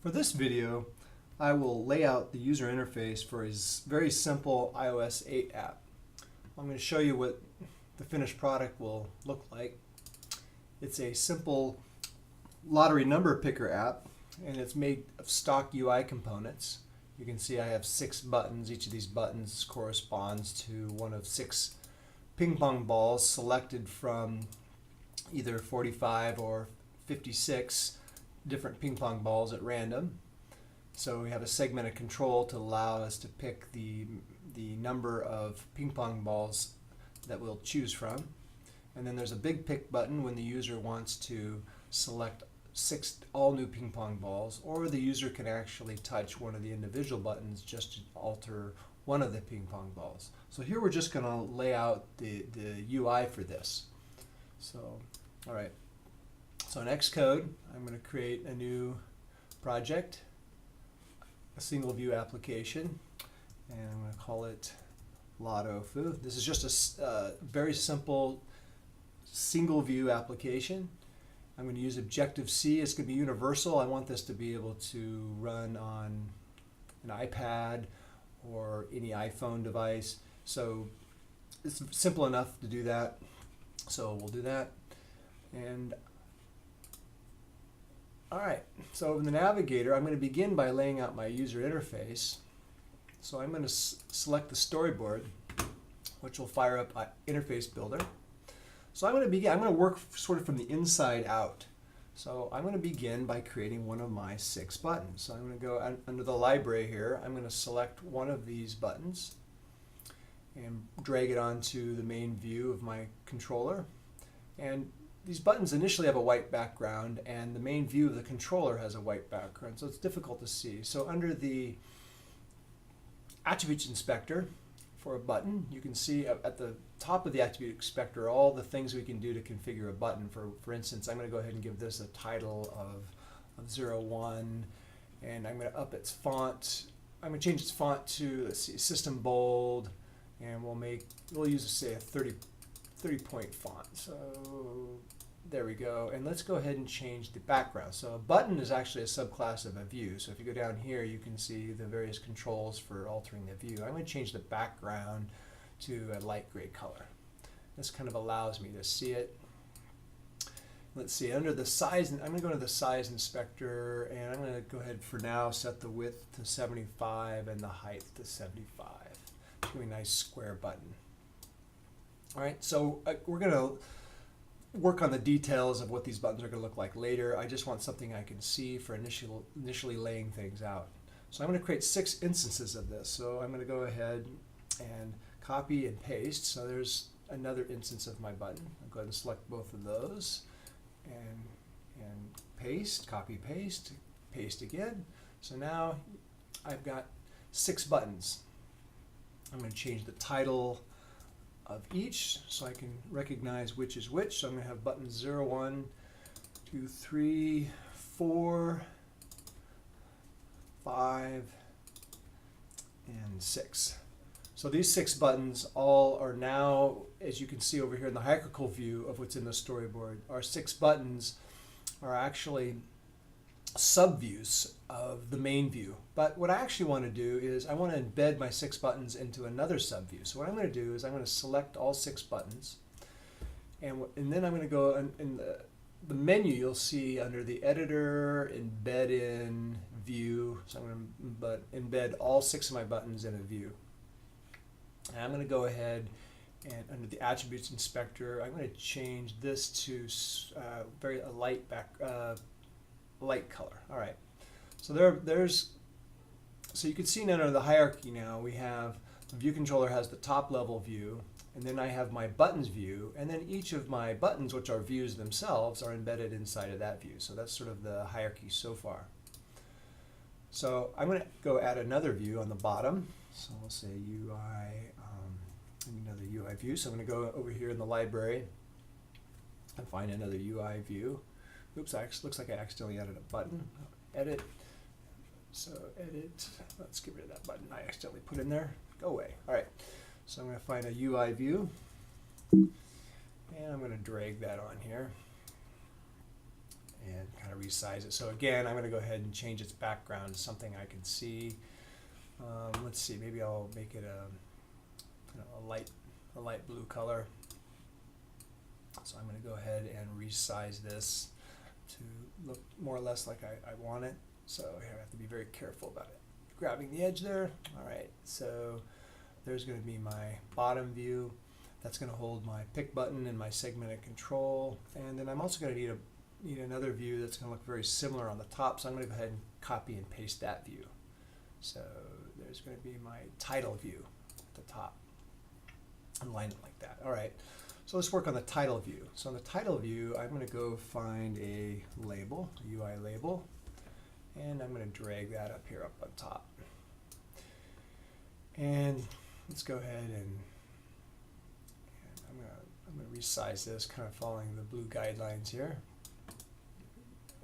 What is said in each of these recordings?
For this video, I will lay out the user interface for a very simple iOS 8 app. I'm going to show you what the finished product will look like. It's a simple lottery number picker app, and it's made of stock UI components. You can see I have 6 buttons. Each of these buttons corresponds to one of 6 ping pong balls selected from either 45 or 56 different ping pong balls at random. So we have a segmented control to allow us to pick the number of ping pong balls that we'll choose from. And then there's a big pick button when the user wants to select 6 all new ping pong balls, or the user can actually touch one of the individual buttons just to alter one of the ping pong balls. So here we're just going to lay out the UI for this. So, all right. So in Xcode, I'm going to create a new project, a single view application, and I'm going to call it Lotto-Fu. This is just a very simple single view application. I'm going to use Objective-C. It's going to be universal. I want this to be able to run on an iPad or any iPhone device. So it's simple enough to do that. So we'll do that. And all right, so in the navigator, I'm going to begin by laying out my user interface. So I'm going to select the storyboard, which will fire up Interface Builder. So I'm going to work sort of from the inside out. So I'm going to begin by creating one of my 6 buttons. So I'm going to go under the library here. I'm going to select one of these buttons and drag it onto the main view of my controller. And these buttons initially have a white background, and the main view of the controller has a white background, so it's difficult to see. So under the Attributes Inspector for a button, you can see at the top of the Attribute Inspector all the things we can do to configure a button. For instance, I'm going to go ahead and give this a title of 01, and I'm going to up its font. I'm going to change its font to, let's see, System Bold, and we'll use, say, a 30-point font. So there we go. And let's go ahead and change the background. So a button is actually a subclass of a view. So if you go down here, you can see the various controls for altering the view. I'm going to change the background to a light gray color. This kind of allows me to see it. Let's see, under the size, I'm going to go to the size inspector, and I'm going to go ahead for now set the width to 75 and the height to 75. It's going to be a nice square button. All right, so we're going to work on the details of what these buttons are going to look like later. I just want something I can see for initially laying things out. So I'm going to create 6 instances of this. So I'm going to go ahead and copy and paste. So there's another instance of my button. I'll go ahead and select both of those and paste, copy, paste, paste again. So now I've got 6 buttons. I'm going to change the title of each so I can recognize which is which. So I'm going to have buttons 01, 2, 3, 4, 5, and 6. So these 6 buttons all are now, as you can see over here in the hierarchical view of what's in the storyboard, our 6 buttons are actually subviews of the main view. But what I actually want to do is I want to embed my 6 buttons into another subview. So what I'm going to do is I'm going to select all 6 buttons, and then I'm going to go in the menu. You'll see under the editor, embed in, view. So I'm going to embed all 6 of my buttons in a view. And I'm going to go ahead and under the Attributes Inspector, I'm going to change this to a light color. All right. So so you can see now under the hierarchy now we have the view controller has the top level view, and then I have my buttons view, and then each of my buttons, which are views themselves, are embedded inside of that view. So that's sort of the hierarchy so far. So I'm going to go add another view on the bottom. So we'll say UI, another UI view. So I'm going to go over here in the library and find another UI view. Oops, looks like I accidentally added a button. Edit. So edit. Let's get rid of that button I accidentally put in there. Go away. All right. So I'm going to find a UI view, and I'm going to drag that on here. and kind of resize it. So again, I'm going to go ahead and change its background to something I can see. Let's see, maybe I'll make it a light blue color. So I'm going to go ahead and resize this to look more or less like I want it. So here I have to be very careful about it. Grabbing the edge there. All right, so there's going to be my bottom view. That's going to hold my pick button and my segmented control. And then I'm also going to need another view that's going to look very similar on the top. So I'm going to go ahead and copy and paste that view. So there's going to be my title view at the top. And line it like that. All right. So let's work on the title view. So on the title view, I'm going to go find a label, a UI label, and I'm going to drag that up here up on top. And let's go ahead and I'm going to resize this, kind of following the blue guidelines here.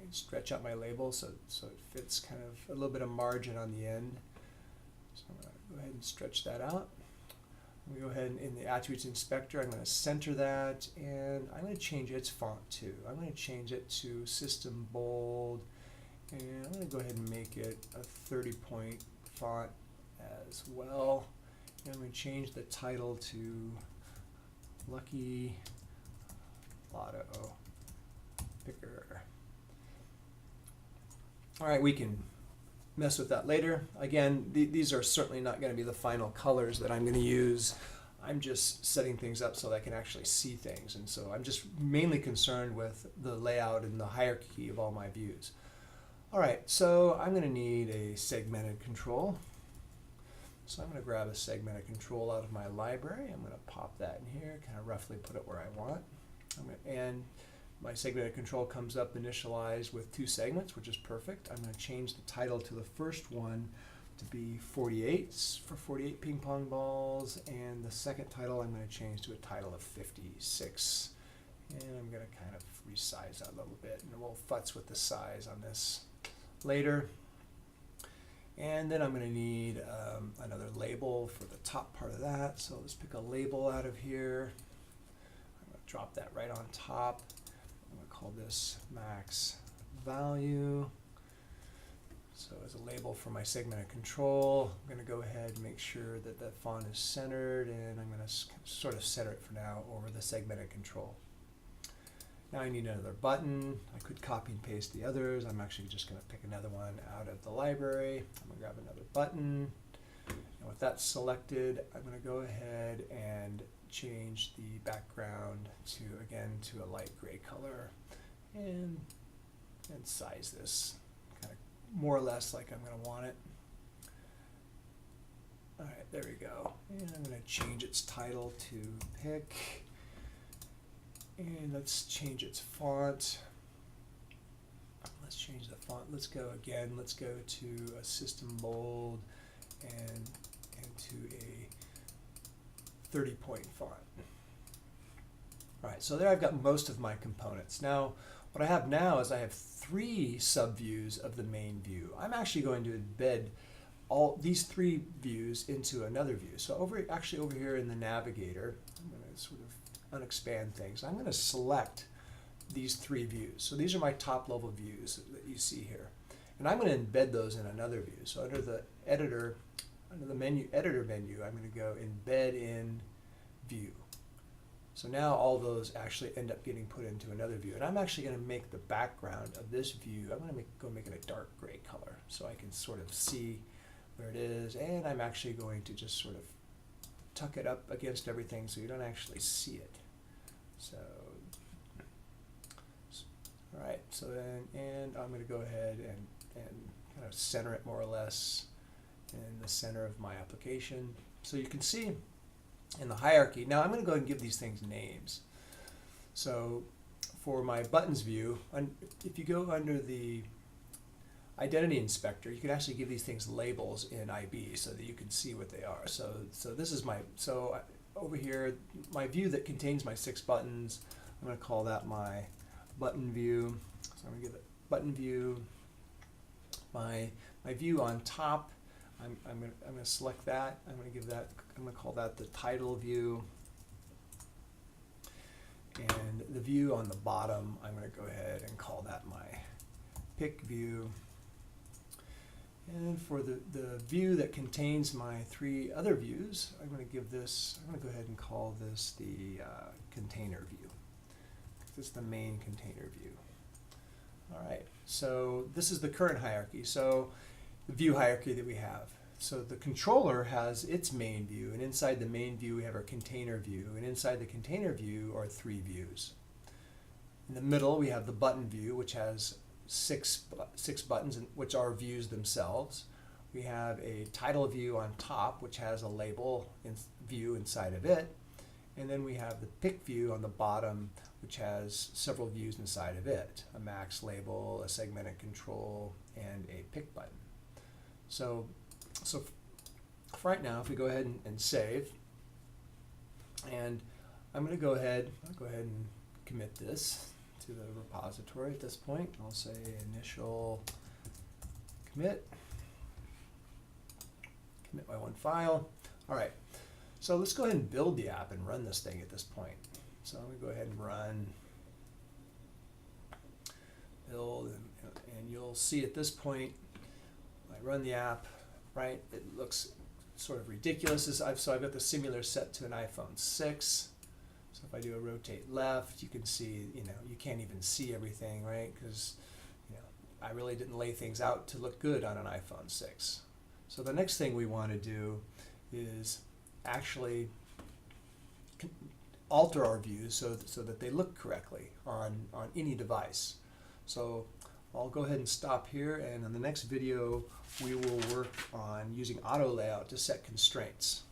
And stretch out my label so it fits kind of a little bit of margin on the end. So I'm going to go ahead and stretch that out. We go ahead and in the attributes inspector, I'm going to center that, and I'm going to change its font too. I'm going to change it to system bold, and I'm going to go ahead and make it a 30-point font as well. And I'm going to change the title to Lucky Lotto Picker. All right, we can mess with that later. Again, these are certainly not going to be the final colors that I'm going to use. I'm just setting things up so that I can actually see things, and so I'm just mainly concerned with the layout and the hierarchy of all my views. All right, so I'm going to need a segmented control. So I'm going to grab a segmented control out of my library. I'm going to pop that in here, kind of roughly put it where I want. And my segmented control comes up initialized with 2 segments, which is perfect. I'm going to change the title to the first one to be 48 for 48 ping pong balls, and the second title I'm going to change to a title of 56. And I'm going to kind of resize that a little bit, and we'll futz with the size on this later. And then I'm going to need another label for the top part of that. So let's pick a label out of here. I'm going to drop that right on top. I'm going to call this max value. So as a label for my segmented control, I'm going to go ahead and make sure that that font is centered, and I'm going to sort of center it for now over the segmented control. Now I need another button. I could copy and paste the others. I'm actually just going to pick another one out of the library. I'm going to grab another button. And with that selected, I'm going to go ahead and change the background to, again, to a light gray color, and size this kind of more or less like I'm going to want it. All right, there we go. And I'm going to change its title to pick. And let's change its font. Let's change the font. Let's go again. Let's go to a system bold and to a 30-point font. All right, so there I've got most of my components. Now, what I have now is I have 3 subviews of the main view. I'm actually going to embed all these 3 views into another view. So over here in the navigator, I'm going to sort of unexpand things. I'm going to select these 3 views. So these are my top level views that you see here. And I'm going to embed those in another view. So under the editor, under the editor menu, I'm going to go embed in view. So now all those actually end up getting put into another view. And I'm actually going to make the background of this view, I'm going to go make it a dark gray color so I can sort of see where it is. And I'm actually going to just sort of tuck it up against everything so you don't actually see it. So, all right, so then, and I'm going to go ahead and kind of center it more or less in the center of my application. So you can see in the hierarchy, now I'm going to go ahead and give these things names. So for my buttons view, if you go under the identity inspector, you can actually give these things labels in IB so that you can see what they are. So this is over here, my view that contains my 6 buttons, I'm going to call that my button view. So I'm going to give it button view. My view on top, I'm going to select that. I'm going to call that the title view. And the view on the bottom, I'm going to go ahead and call that my pick view. And for the view that contains my 3 other views, I'm going to go ahead and call this the container view. This is the main container view. All right, so this is the current hierarchy. So the view hierarchy that we have. So the controller has its main view, and inside the main view we have our container view, and inside the container view are 3 views. In the middle we have the button view, which has six buttons, which are views themselves. We have a title view on top, which has a label view inside of it. And then we have the pick view on the bottom, which has several views inside of it. A max label, a segmented control, and a pick button. So for right now, if we go ahead and save, and I'm going to go ahead and commit this to the repository at this point. I'll say initial commit my one file. All right, so let's go ahead and build the app and run this thing at this point. So I'm going to go ahead and run build, and you'll see at this point, I run the app, right? It looks sort of ridiculous. So I've got the simulator set to an iPhone 6. So if I do a rotate left, you can see, you can't even see everything, right? Because, I really didn't lay things out to look good on an iPhone 6. So the next thing we want to do is actually alter our views so that they look correctly on any device. So I'll go ahead and stop here, and in the next video we will work on using auto layout to set constraints.